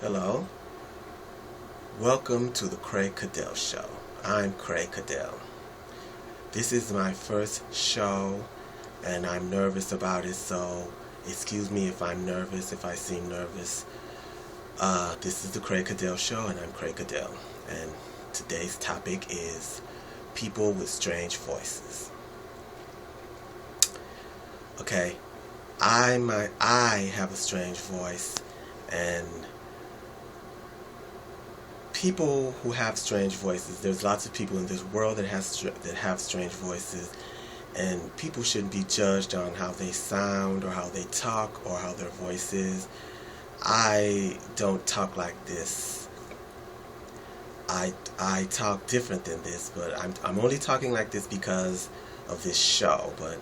Hello. Welcome to the Caddell Show. I'm Caddell. This is my first show and I'm nervous about it, so excuse me if I'm nervous, if I seem nervous. This is the Caddell Show and I'm Caddell. And today's topic is people with strange voices. Okay, I have a strange voice, and people who have strange voices, there's lots of people in this world that have strange voices, and people shouldn't be judged on how they sound or how they talk or how their voice is. I don't talk like this. I talk different than this, but I'm only talking like this because of this show. But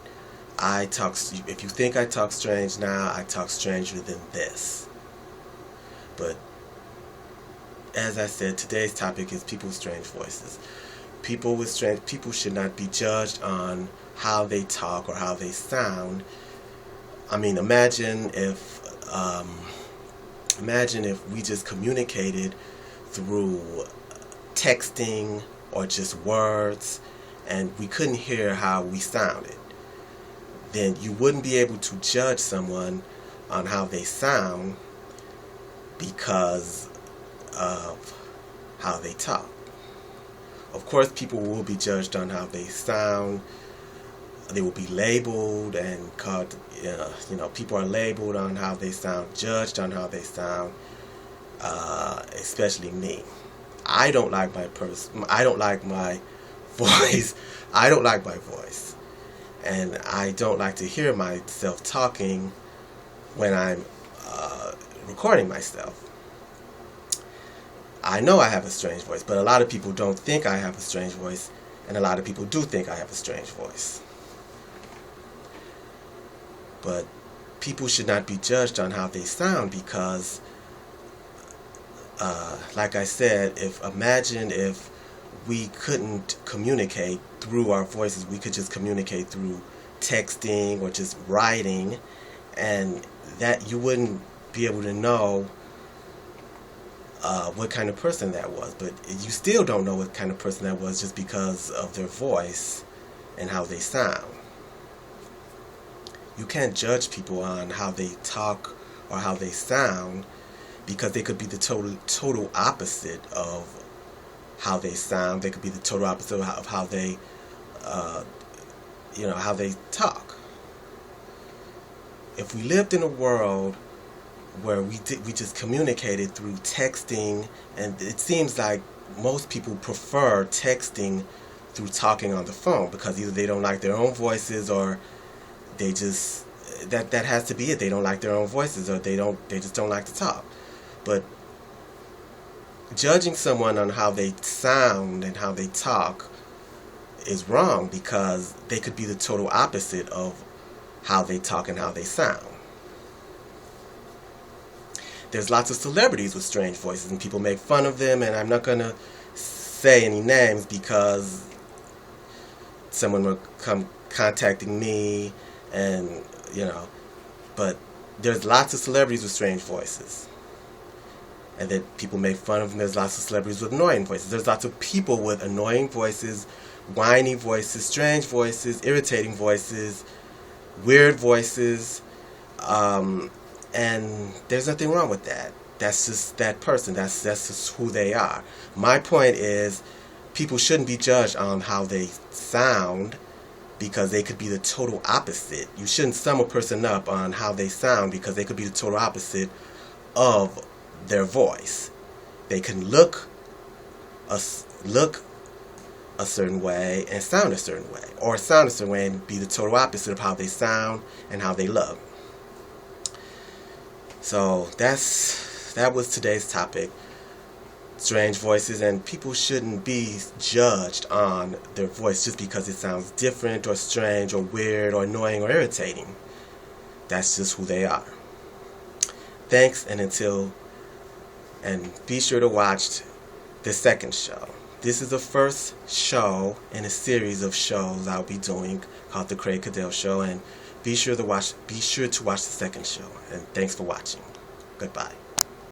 I talk. If you think I talk strange now, I talk stranger than this. But as I said, today's topic is people with strange voices. People should not be judged on how they talk or how they sound. I mean, imagine if we just communicated through texting or just words, and we couldn't hear how we sounded. Then you wouldn't be able to judge someone on how they sound because of how they talk. Of course, people will be judged on how they sound. They will be labeled and called, people are labeled on how they sound, judged on how they sound, especially me. I don't like my voice. I don't like my voice. And I don't like to hear myself talking when I'm recording myself. I know I have a strange voice, but a lot of people don't think I have a strange voice, and a lot of people do think I have a strange voice. But people should not be judged on how they sound because, like I said, imagine if we couldn't communicate through our voices, we could just communicate through texting or just writing, and that you wouldn't be able to know what kind of person that was. But you still don't know what kind of person that was just because of their voice and how they sound. You can't judge people on how they talk or how they sound because they could be the total opposite of how they sound. They could be the total opposite of how they how they talk. If we lived in a world where we just communicated through texting, and it seems like most people prefer texting through talking on the phone because either they don't like their own voices or they just that has to be it. They don't like their own voices, or they just don't like to talk. But judging someone on how they sound and how they talk is wrong because they could be the total opposite of how they talk and how they sound. There's lots of celebrities with strange voices, and people make fun of them, and I'm not going to say any names because someone will come contacting me, and, but there's lots of celebrities with strange voices. And that people make fun of them. There's lots of celebrities with annoying voices. There's lots of people with annoying voices, whiny voices, strange voices, irritating voices, weird voices, and there's nothing wrong with that. That's just that person. That's just who they are. My point is, people shouldn't be judged on how they sound because they could be the total opposite. You shouldn't sum a person up on how they sound because they could be the total opposite of their voice. They can look a certain way and sound a certain way, or sound a certain way and be the total opposite of how they sound and how they look. So that was today's topic, strange voices, and people shouldn't be judged on their voice just because it sounds different or strange or weird or annoying or irritating. That's just who they are. Thanks, and be sure to watch the second show. This is the first show in a series of shows I'll be doing called the Caddell Show, and be sure to watch the second show. And thanks for watching. Goodbye.